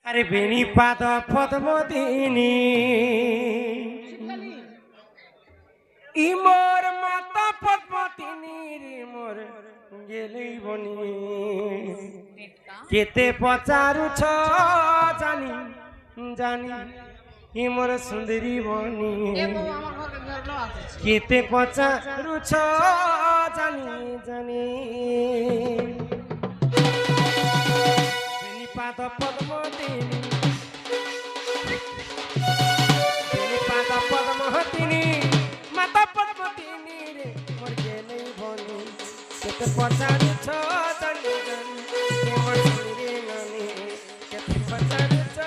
আরে বেনি পাদ পদ্মদিনী ইমোর মাতা পদ্মদিনী মোর গেলেই বনি কেতে পচারুছ জানি জানি ইমোর সুন্দরী বনি কেতে পচারুছ জানি জানি পাদ পদ্মদিনী পাদ পদ্মহতিনী মাতা পদ্মদিনী রে মোর গেলেই বনি কেতে পচারুছ জানি জানি মোর সুন্দরী নানি কেতে পচারুছ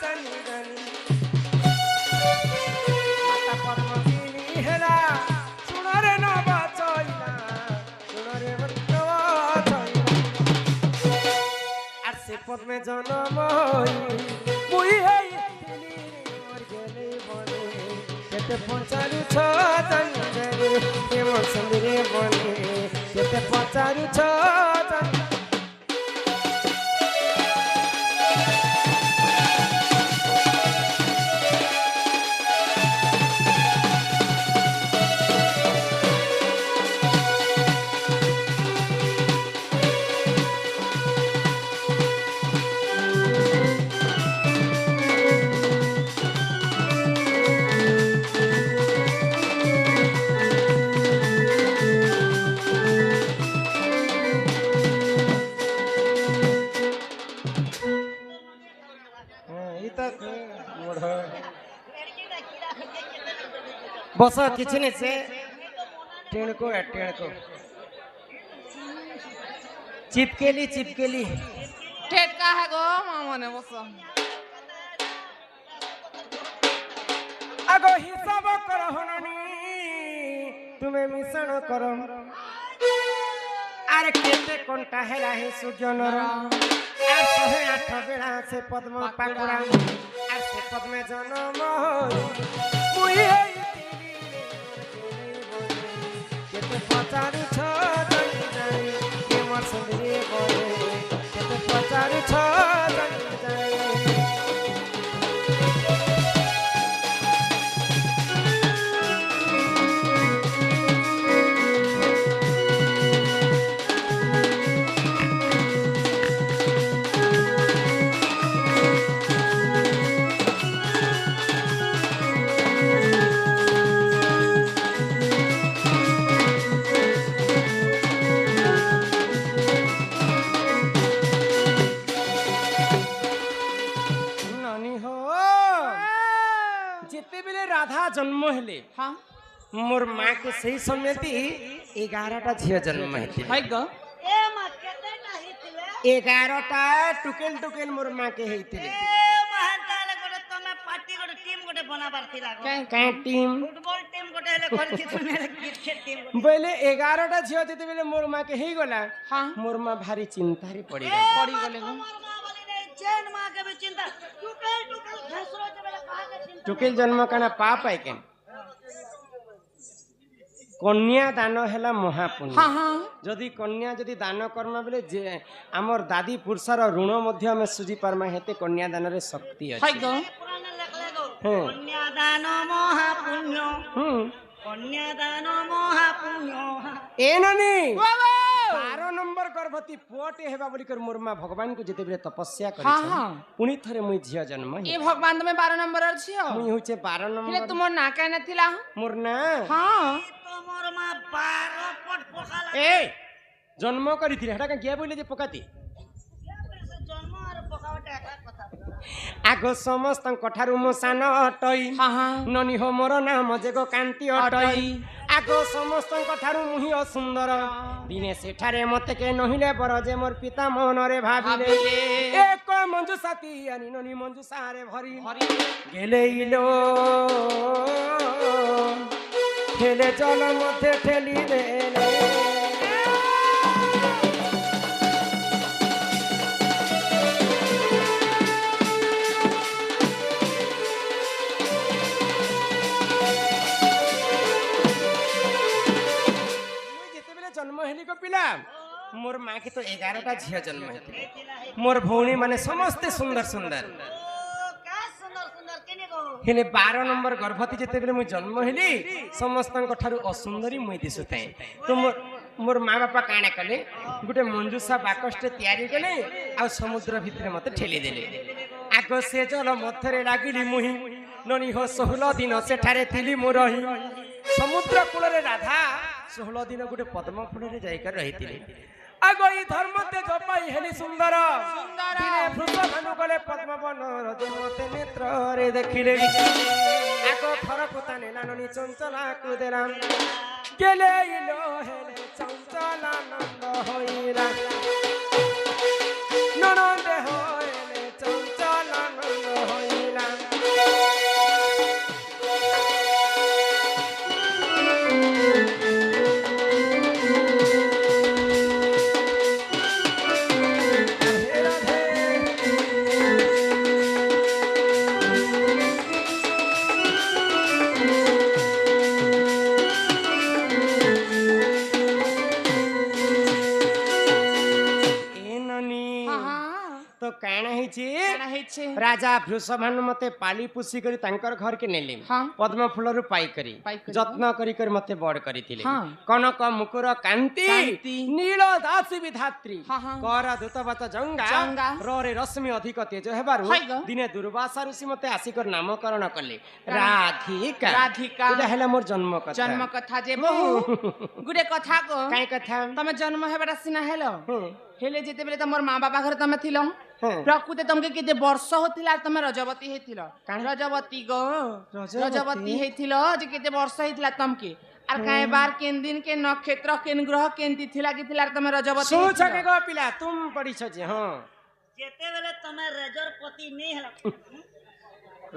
জানি জানি মাতা পদ্মদিনী হেলা শুণরে নব চইলা শুণরে সে পদ্মে জনম মুই হইলি মোর গেলে বনে কেতে পচারুছ জানি জানি মোর সুন্দরী বনে কেতে পচারুছ জানি बस किसी नहीं से टेणको चिपकेली टेट का है गो मामा ने बस अगो हिसाब करो हननी तुम्हें मिश्रण करो अरे केते कोंटा हेला हे सुजनर আর 108 বেড়া আছে পদ্ম পাকুড়া আর সে পদ্মে জনম মুই কেতে পচারুছ জানি জানি কে মোর সুন্দরী বনে কেতে পচারুছ জানি জানি राधा जन्म हेले हाँ मोर माँ के सही समय 11टा झियो जन्म हेले हाय गो ए मा केते नाही थिले 11टा टुकेल मोर माँ के हेतिले ए महाताले गोटे तमे पार्टी गोटे टीम गोटे बनाबार थिला गो का टीम फुटबॉल टीम गोटे हेले घर की सुने क्रिकेट टीम बोले 11टा झियो देते बेले मोर माँ के हेई गला हाँ मोर माँ भारी चिंता रे पड़ी गले गो मोर मां वाली नहीं चैन मां के भी चिंता टुकेल फसरो जे बेले कहा के चिंता टुकेल जन्म काना पाप है के कन्या दान हेला महापुण्य हाँ हाँ जदि कन्या जदि दान कर्मा बेले जे हमर दादी पुरुषर ऋण मध्य हम सुझी पारमा हेते कन्या दान रे शक्ति हाय अछि गो पुराण लेखले गो हाँ। कन्यादान महापुण्य कन्यादान महापुण्य ए नानी बाबा 12 नंबर गर्भवती पुअटे हेबा बोली कर मोर मां भगवान को जेते बेले तपस्या करि हाँ हाँ पुनी थरे मुई झिया जन्म ये भगवान तुम्हें 12 नंबर अच्छी हो मुई होचे 12 हेले नंबर तुम ना कहना थिला मोर ना हाँ तो मोर मां 12 पट पकाला ए जन्म करिथिले हेटा का गिया बोले जे पकाती जन्म और पकावटे एका कथा आगो समस्त कठारु मो सान अटई हाँ हाँ ननी हो मोर नाम जेगो कांति अटई आगो समस्त कठारु मुहि असुंदर दिने सेठारे मते के नहिले पर जे मोर पिता मनरे भाबिले एक मंजू साथी अनि ननी मंजू सारे भरी गेले इलो खेले जल मते ठेली देले जन्म हेली को पिला मोर माँ के तो 11टा झियो जन्म होते मोर भौणी माने समस्ते सुंदर सुंदर ओ का सुंदर सुंदर केने गो हेले 12 नंबर गर्भवती जेते बेले मु जन्म हेली समस्तन ठारू असुंदरी मुई दिसुते तो मोर माँ बापा काना कले गुटे मंजूसा बाकष्टे तैयारी कले आ समुद्र भितर मते ठेली देले आगो से जल मथरे लागिली मुही ननी हो 16 दिन सेठारे थिली मु रही समुद्र कूल रे राधा 16 दिन गुटे पद्म फूल रे जाइकर रहितिले आगो ई धर्म ते जपाई हेली सुंदर दिने फुस भानु गले पद्म वन रजमते नेत्र रे देखिले आगो फरक ताने लाननी चंचला को देला गेले इलो हेले चंचला नंद होइरा ननंदे होइले चंचला नंद होइला तो कहना है राजा वृषभानु मते पाली पुसी करी तांकर घर के नेले पद्म फूल रु पाई करी जत्न करी कर मते बड़ करिथिले कनक मुकुर कांति नील दासी विधात्री कर दूतवत जंगा रे रश्मि अधिक तेज हेबारु दिने दुर्वासा ऋषि मते आसिकर नामकरण कले राधिका राधिका एटा हैला मोर जन्म कथा जे बहु गुडे कथा को काई कथा तमे जन्म हेबारा सिना हेलो हेले जेते बेले तमर मां बाबा घर तमे थिलो प्रकृति तमके केते वर्ष होतिला तमे रजवती हेथिलो रजवती गो रजवती हेथिलो जे केते वर्ष हेथिला तमके आर काहे बार केन दिन के नक्षत्र केन ग्रह केनती थिला कि थिला तमे रजवती सोच के गो पिला तुम पड़ी छ जे हां जेते बेले तमे रजरपति नै हला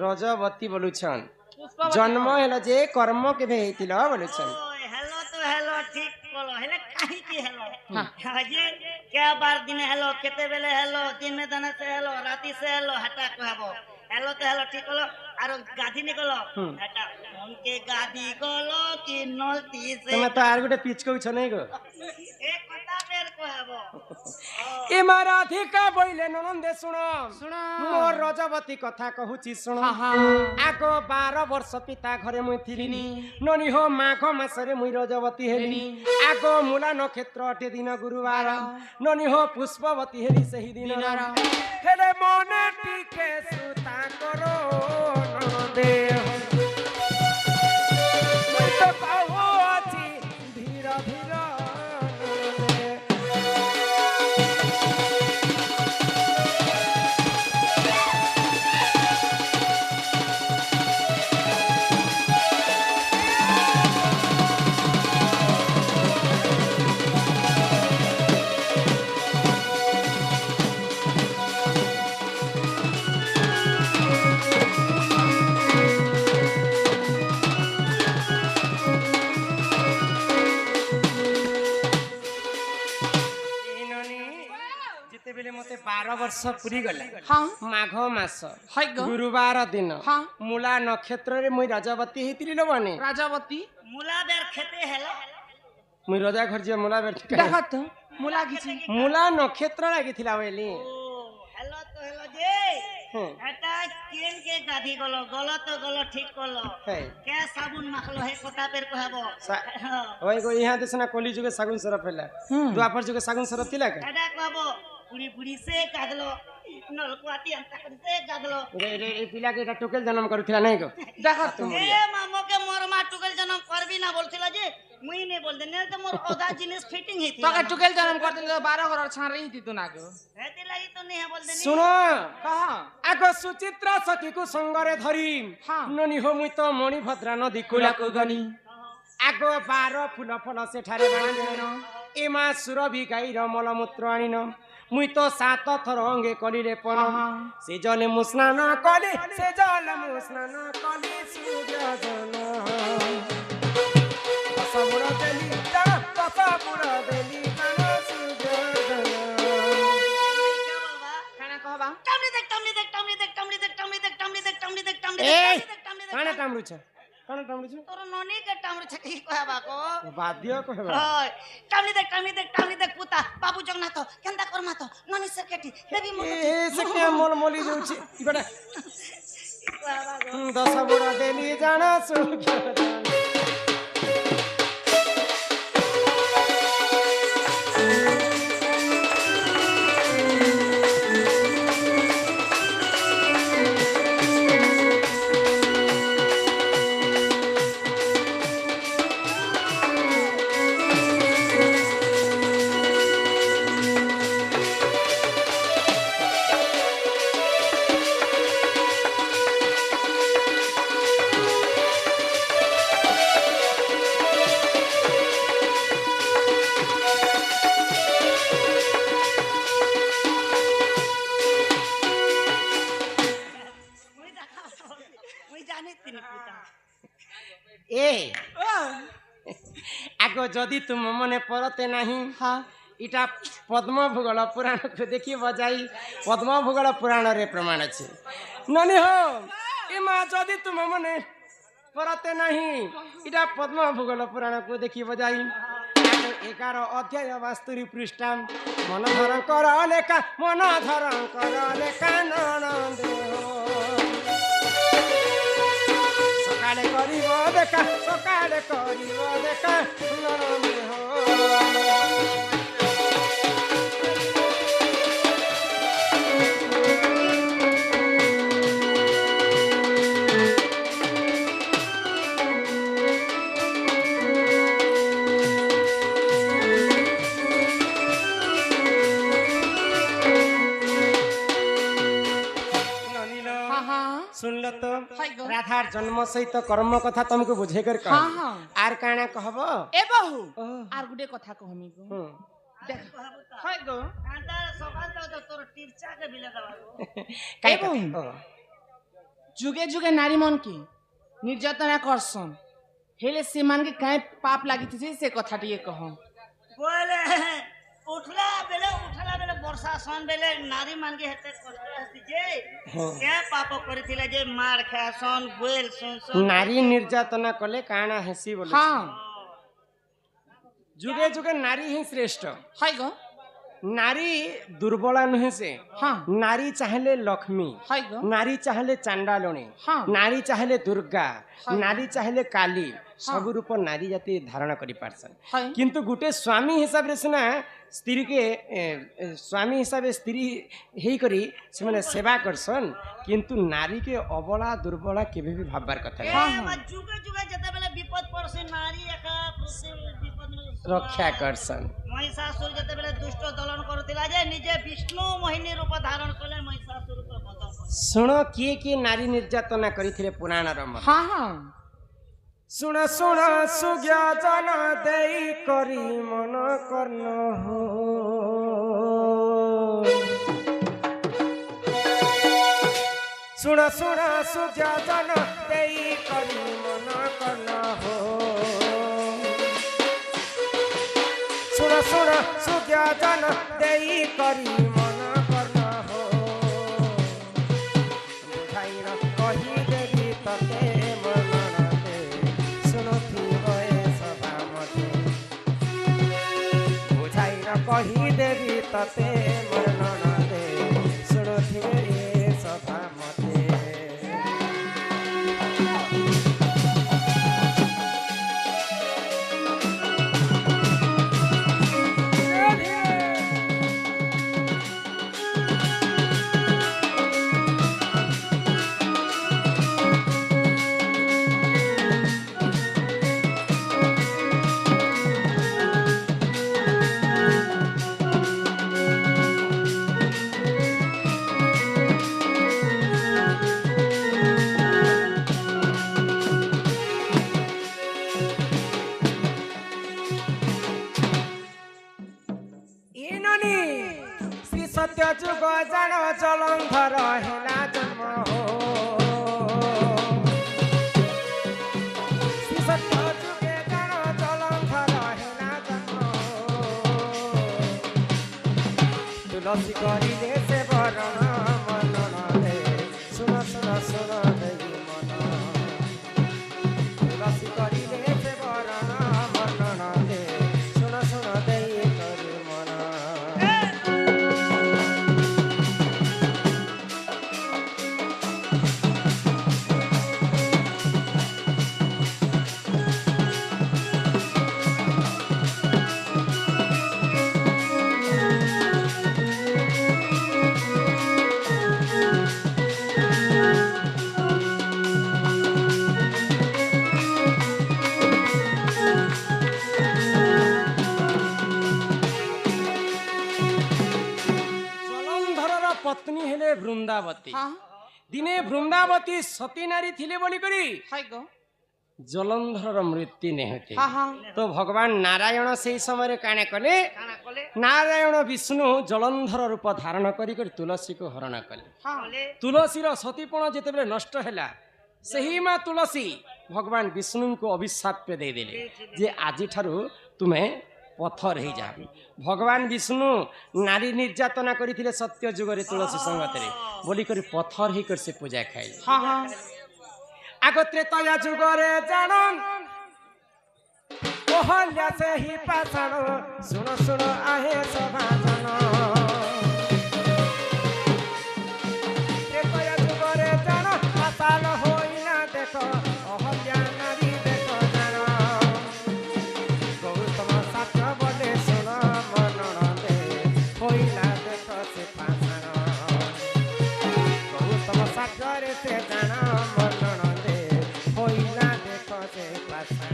रजवती बोलु छन जन्म हेला जे कर्म केबे हेथिलो बोलु छन हेलो तो हेलो ठीक बोलो हेले काहे की हेलो हाजे क्या बार दिन हेलो केते बेले हेलो दिन में दना से हेलो राती से हेलो हटा कहबो हेलो तो हेलो ठीक बोलो आरो गाधी निकलो हटा उनके गाधी गलो कि नलती से तमे तो आर गुटे पिच को छ नै गो एक कथा फेर कहबो ए राधिका बोइले ननंदे सुनो मोर रजवती कथा कहूची सुनो आगो 12 वर्ष पिता घरे मुई थिलिनी ननी हो माघ मासरे मुई रजवती हेलिनी आगो मूला नक्षत्र 8 दिन गुरुवार ननी हो पुष्पवती हेली सही दिन हेले मने टिके सुता करो ननदे मुई तो पाहो आछि धीर धीर मते 12 वर्ष पूरी गला माघ मास गुरुवार दिन मूला नक्षत्र रे मुई रजवती हेतिली लो बने राजवती मूला बेर खेते हेलो मुई रजा घर जे मूला बेर देखत मूला किछि मूला नक्षत्र लागिथिला बेली हेलो तो हेलो जे एटा केन के गाधी गलो गलो तो गलो ठीक करलो के साबुन माखलो हे कथा पेर कहबो ओय गो इहा देसना कली जुगे सागुन सरफ हैला द्वापर जुगे सागुन सरफ तिला के एटा कहबो पुरी पुरी से कादलो नलकुआती अंता कर से कादलो ए पिला के एटा टोकेल जन्म करथिला नै गो देखत ए मामो के मोर मा टुकेल जन्म करबी ना बोलथिला जे मुई नै बोल दे ने त मोर ओदा जिनिस फिटिंग हेती तो के टुकेल जन्म कर देले 12 घर छान रही थी तू ना गो हेती लागि तो नै बोल दे सुनो कहा आगो सुचित्रा सखी को संगरे धरी ननी हो मुई तो मणि भद्रा नदी कुला को गनी आगो 12 फूल फल सेठारे बाणन एमा सुरभि गाई र मलमूत्र आनिन मुई तो 7 थर अंगे कलिले पन से जले मुस्नान कले से जल मुस्नान कले सूर्य जन असमुर देली असमुर देली कन सूर्य जन खाना कहबा टमली देख टमली देख टमली देख टमली देख टमली देख टमली देख टमली देख टमली ए देख काना टामरु छ कौन टामुछु तोर ननी के टामड़ छकी कहबा को बाध्य कहबा ओय टामली देख पुता बाबू जगन्नाथ केंदा करमा तो ननी से केटी देवी मत ए से के मोल मोली जाउछि इबडा कहबा को दस बुढ़ा देली जाना सुख्य जाना आगो जदि तुम मने परते नहीं हाँ इटा पद्म भूगोल पुराण को देखी बजाई पद्म भूगोल पुराण रे प्रमाण अच्छे ननी हो इमा जदि तुम मने परते नहीं इटा पद्म भूगोल पुराण को देखी बजाई 11 अध्याय 72 पृष्ठा मनोधर कर लेखा ननद सकाले करिब देखा सकाले करिब देखा नरमे हो सुनल तो राधार जन्म सहित कर्म कथा तुमको बुझे कर कह आर काना कहबो ए बहू आर गुडे कथा कहमी गो देख हाय गो कांता सकाल तो तोर तिरचा के बिले दबागो काई बहू जुगे जुगे नारी मन की निर्यातना करसन हेले से मान के काहे पाप लागी थी से कथा टिए कह बोले उठला बेले वर्षा सन बेले नारी मान के हेते कष्ट हसी जे क्या पाप करथिले जे मार खासन गोल सुन नारी निर्यातना कले काना हसी बोले हां जुगे जुगे नारी ही श्रेष्ठ हाय गो नारी दुर्बला नुहे से हाँ नारी चाहले लक्ष्मी हाय गो नारी चाहले चांडालणी हाँ नारी चाहले दुर्गा नारी चाहले काली सब रूप नारी जाति धारण करि पारसन किंतु गुटे स्वामी हिसाब रे सुना स्त्री के स्वामी हिसाब स्त्री हेई करी से माने सेवा करसन किंतु नारी के अबला दुर्बला केबे भी भाबबार कथा हां जुगे जुगे जते बेले विपद परसे नारी एका विपद रक्षा करसन महिषासुर जते बेले दुष्ट दलन करथिला जे निजे विष्णु मोहिनी रूप धारण कले महिषासुर को बध सुनो किए नारी निर्यातना करिथिले पुराण रम हां हां सुन सुन सुज्ञा जन देई करी मन कर्ण हो सुन सुन सुज्ञा जन देई करी मन कर्ण हो सुन सुन सुज्ञा जन देई करी मन कर्ण हो बुझाई न कही देवी तते कही देवी तते मन दे सुनथिए सभा मते सत्य जुग जान जलंधर हेला जन्म हो सत्य जुगे जान जलंधर हेला जन्म तुलसी करी दे से वरण मनन रे सुन सुन सुन देवी मन हाँ দিনে বৃন্দাবতী সতী নারী থিলে বলি করি हाय गो জলন্ধর মৃত্যু নেহতে हाँ हाँ তো ভগবান নারায়ণ সেই সময় কানে কলে কানা কলে নারায়ণ বিষ্ণু জলন্ধর রূপ ধারণ করি করে তুলসীকে হରଣ কলে हाँ কলে তুলসীর সতীপণ যেତେବେଳେ নষ্ট ହେଲା ସେହି ମା ତୁଳସୀ ଭଗବାନ ବିଷ୍ଣୁଙ୍କୁ ଅଭିଶାପ ଦେଇଦେଲେ ଯେ ଆଜିଠାରୁ ତୁମେ ପଥର ହେଇଯାଅ ଭଗବାନ ବିଷ୍ଣୁ ନାରୀ ନିର୍ଯାତନା କରିଥିଲେ ସତ୍ୟ ଯୁଗରେ ତୁଳସୀ ସଙ୍ଗତରେ ବୋଲିକରି ପଥର ହେଇକରି ସେ ପୂଜା ଖାଇଲେ हाँ हाँ ଆଗ ତ୍ରେତୟା ଯୁଗରେ ଜାଣ ଅହଲ୍ୟା ସେହି ପାଷାଣ ଶୁଣ ଶୁଣ ଆହେ ସଭାଜନ ତ୍ରେତୟା ଯୁଗରେ ଜାଣ ପାଷାଣ ହୋଇନା ଦେଖ ଅହଲ୍ୟା ନାରୀ ଦେଖ ଜାଣ ଗୌତମ ଶାସ୍ତ୍ର ବୋଲେ ଶୁଣ ମନଣ ଦେ ହୋଇଲା ଦେଖ ସେ ପାଷାଣ ଗୌତମ ଶାସ୍ତ୍ରରେ ସେ ଜାଣ ମନଣ ଦେ ହୋଇଲା ଦେଖ ସେ ପାଷାଣ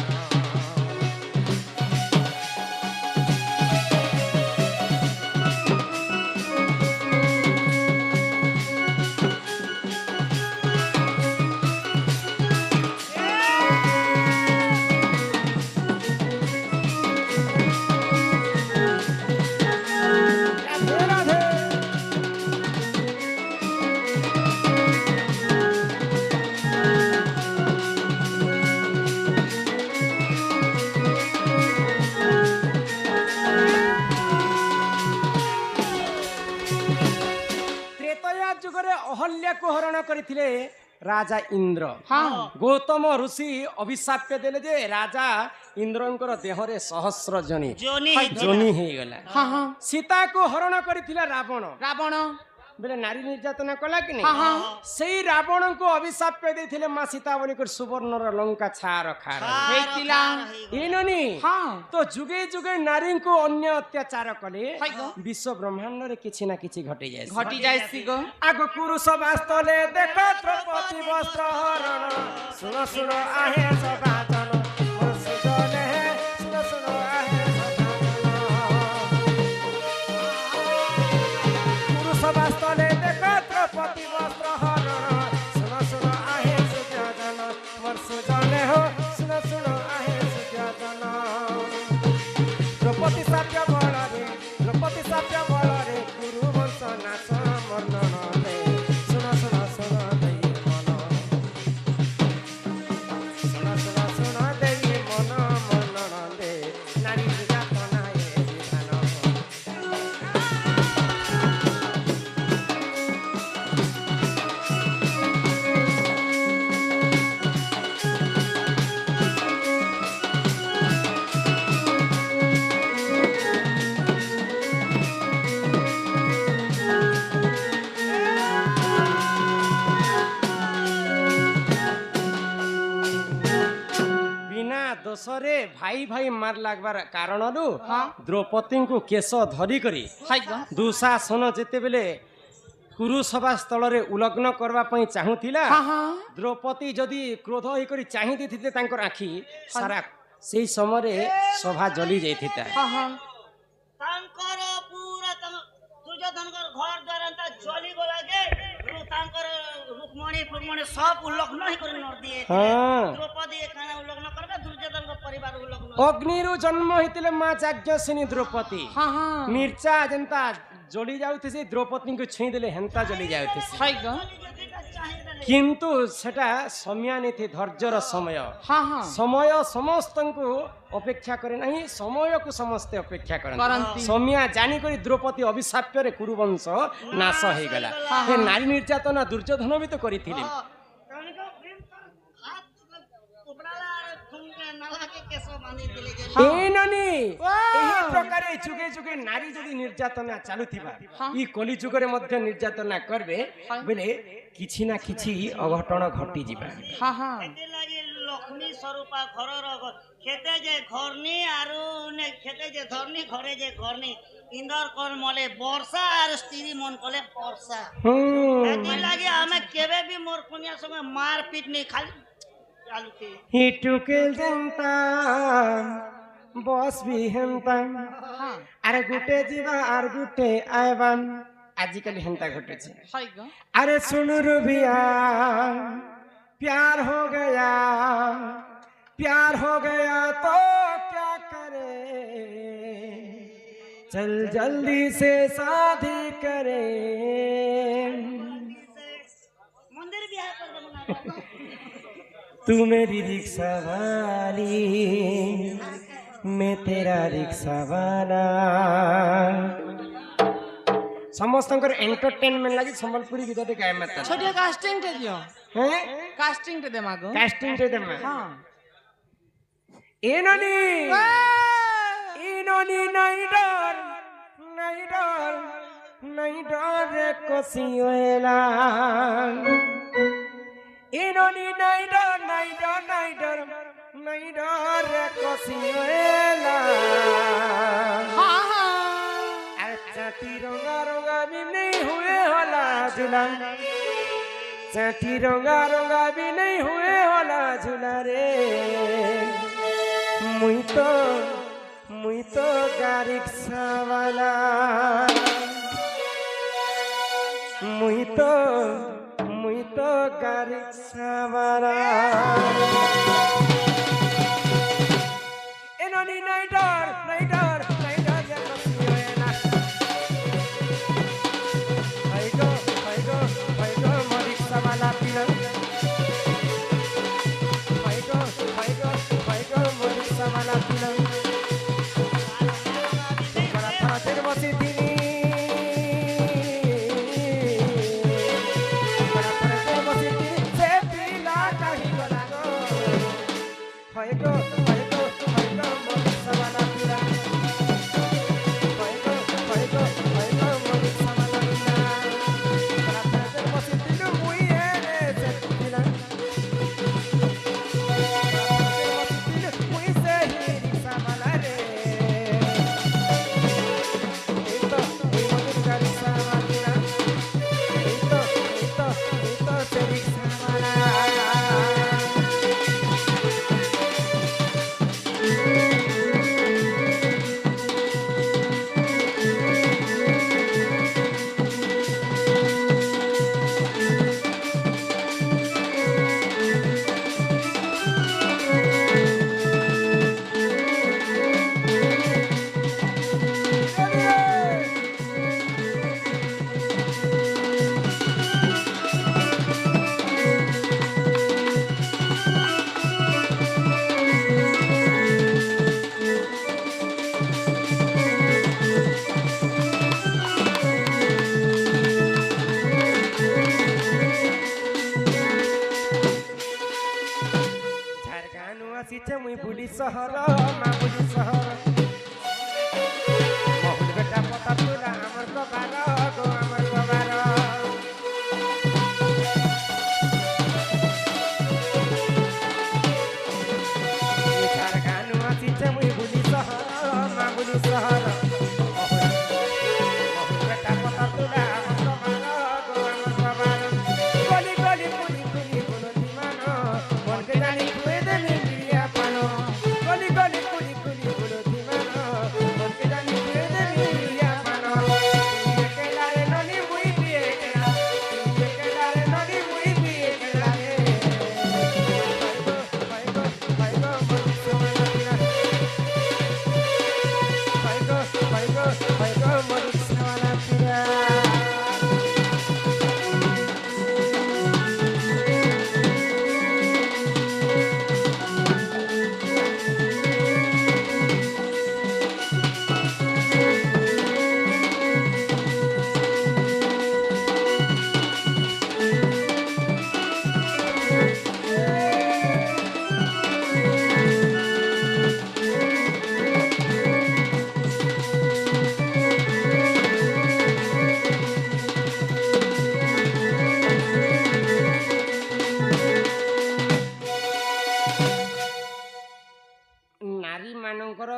রাধে রাধে ତ୍ରେତୟା ଯୁଗରେ ଅହଲ୍ୟାକୁ ହରଣ କରିଥିଲେ ରାଜା ଇନ୍ଦ୍ର हाँ ଗୌତମ ଋଷି ଅଭିଶାପ ଦେଲେ ଯେ ରାଜା ଇନ୍ଦ୍ରଙ୍କର ଦେହରେ ସହସ୍ର ଜନି ଯୋନି ଜନି ହେଇଗଲା हाँ हाँ ସୀତାକୁ ହରଣ କରିଥିଲା ରାବଣ रावण ବେଲେ ନାରୀ ନିର୍ଯାତନା କଲା କି हाँ ନାହିଁ हाँ ସେଇ ରାବଣଙ୍କୁ ଅଭିଶାପ ଦେଇଥିଲେ ମା ସୀତା ବୋଲିକରି ସୁବର୍ଣ୍ଣର ଲଙ୍କା ଛାର ଖାର ହେଇଥିଲା ଏଇନନି हाँ ତ ଯୁଗେ ଯୁଗେ ନାରୀଙ୍କୁ ଅନ୍ୟ ଅତ୍ୟାଚାର କଲେ ହାଇ ଗୋ। ବିଶ୍ୱ ବ୍ରହ୍ମାଣ୍ଡରେ କିଛି ନା କିଛି ଘଟି ଯାଏ घटी जाए गो ଆଗ ପୁରୁଷ ବାସ୍ତଲେ ଦେଖ ଦ୍ରୌପଦୀ ବସ୍ତ୍ର ହରଣ ଶୁଣ ଶୁଣ ଆହେ ସଭାଜନ ମୋର ସୁଜନେ ହେ, ଶୁଣ ଶୁଣ ଆହେ ସଭାଜନ ପୁରୁଷ ବାସ୍ତଲେ ଦେଖ ଦ୍ରୌପଦୀ ବସ୍ତ୍ର ହରଣ ଶୁଣ ଶୁଣ ଆହେ ସୁଜନ ମୋର ସୁଜନେ ହୋ ଶୁଣ ଶୁଣ ଆହେ ସୁଜନ ଦ୍ରୌପଦୀ ସାପ୍ୟ ବଳରେ କୁରୁ ବଂଶ ନାଶ ବର୍ଣ୍ଣନ ଦେ ଶୁଣ ଶୁଣ ଶୁଣ ଦେଇ ମନ ଶୁଣ ଶୁଣ ଶୁଣ ଦେଇ ମନ ମନନ ଦେ ନାରୀ ଯାତନା ଏ ବିଧାନ ବିନା ଦୋଷରେ ଭାଇ ଭାଇ ମାର ଲାଗବାର କାରଣରୁ ଦ୍ରୌପଦୀଙ୍କୁ କେଶ ଧରି କରି हाय गो ଦୁଶାସନ ଯେତେବେଳେ କୁରୁସଭା ସ୍ଥଳରେ ଉଲଗ୍ନ କରିବା ପାଇଁ ଚାହୁଁଥିଲା हाँ हाँ ଦ୍ରୌପଦୀ ଯଦି କ୍ରୋଧ ହେଇକରି ଚାହିଁ ଦେଇଥିଲେ ତାଙ୍କର ଆଖି ସାରା ସେଇ ସମୟରେ ସଭା ଜଳି ଯାଇଥିଲା हाँ हाँ ତାଙ୍କର ପୁରା ଦୁର୍ଯ୍ୟୋଧନଙ୍କର ଘର ଦ୍ୱାର ଏନ୍ତା ଜଳି ଗଲା ଯେ ତାଙ୍କର ରୁକ୍ମଣୀ ଫୁକ୍ମଣୀ ସବ ଉଲ୍ଲଗ୍ନ ହେଇକରି ନର୍ଦିଏ ହଁ ଦ୍ରୌପଦୀ କାଣା ଉଲ୍ଲଗ୍ନ କରବେ ଦୁର୍ଯ୍ୟୋଧନଙ୍କ ପରିବାର ଉଲ୍ଲଗ୍ନ ଅଗ୍ନିରୁ ଜନ୍ମ ହେଇଥିଲେ ମା ଯାଜ୍ଞସେନୀ ଦ୍ରୌପଦୀ हाँ हाँ ମିର୍ଚା ଯେନ୍ତା ଜଳି ଯାଉଥିସି ଦ୍ରୌପଦୀଙ୍କୁ ଛୁଇଁ ଦେଲେ ହେନ୍ତା ଜଳି ଯାଉଥିସି हाय गो କିନ୍ତୁ ସେଟା ସମୟାନିଥି ଧୈର୍ଯ୍ୟର ସମୟ हाँ हाँ ସମୟ ସମସ୍ତଙ୍କୁ ଅପେକ୍ଷା କରେ ନାହିଁ ସମୟକୁ ସମସ୍ତେ ଅପେକ୍ଷା କରନ୍ତି କରନ୍ତି। ସମୟ ଜାଣିକରି ଦ୍ରୌପଦୀ ଅଭିଶାପ୍ୟରେ କୁରୁବଂଶ ନାଶ ହେଇଗଲା ସେ ନାରୀ ନିର୍ଯାତନା ଦୁର୍ଯ୍ୟୋଧନ ବି ତ କରିଥିଲେ ଏଇନନି ଏହି ପ୍ରକାରେ ଯୁଗେ ଯୁଗେ ନାରୀ ଯଦି ନିର୍ଯାତନା ଚାଲୁଥିବା ଇ କଲି ଯୁଗରେ ମଧ୍ୟ ନିର୍ଯାତନା କରିବେ ବୋଲେ କିଛି ନା କିଛି ଅଘଟଣ ଘଟିଯିବା हाँ हाँ ଲାଗି ଲକ୍ଷ୍ମୀ ସ୍ୱରୂପା ଘରର ଖେତେ ଯେ ଘରନି ଆରୁ ଖେତେ ଯେ ଧରନି ଘରେ ଯେ ଘରନି ଇନ୍ଦର କର ମଲେ ବର୍ଷା ଆର ସ୍ତ୍ରୀ ମନ କଲେ ବର୍ଷା ଲାଗି ଆମେ କେବେ ବି ମୋର କୁନିଆ ସଙ୍ଗେ ମାର ପିଟ ନେଇ ଖାଲି ଚାଲୁଛି ହି ଟୁକେଲ ଯେନ୍ତା ବସ୍ ବି ହେନ୍ତା हाँ ଆରେ ଗୁଟେ ଯିବା ଆର ଗୁଟେ ଆଇବାନ୍ आजिकल हेंता घटुचे हाय गो अरे सुन रुबिया प्यार हो गया तो क्या करे चल जल्दी से शादी करे मंदिर बियाह कर दे मना तू मेरी रिक्शा वाली मैं तेरा रिक्शा वाला समस्त एंटरटेनमेंट लगी संबलपुरी गीत गाय मत छोटे कास्टिंग ते दियो हैं कास्टिंग ते दे मागो कास्टिंग दे दे हां इनोनी नहीं डर रे कोसियोला इनोनी नहीं डर रे कोसियोला हां हां अच्छा तिरंगा भी नहीं हुए होला झूला चाटी रंगा भी नहीं हुए होला झूला रे मुई तो गारिक्सा वाला मुई तो गारिक्सा वाला एनोनी नहीं डर या कोसियोला भाई गो मरिक्सा वाला पिला भाई गो मरिक्सा वाला पिला बड़ा थाटे बसी दिनी बड़ा थाटे बसी दिनी से पिला कहीं गला गो भाई गो मरिक्सा वाला पिला भाई गो मरिक्सा वाला पिला मुई बुली सहर मा बुली सहर बहुल बेटा पता तुला हमर को बारो गो हमर को बारो चार गानु आसीचे मुई बुली सहर मा बुली सहर बहुल बेटा पता तुला हमर को बारो गो हमर को बारो गली बोलो दीवानो मन के जानी कुए देनी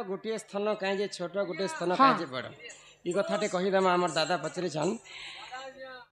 गोटे स्थान कहीं छोट गोटे स्थान कहीं बड़ ये कथाटे कहीदेमा आम दादा पचरी छन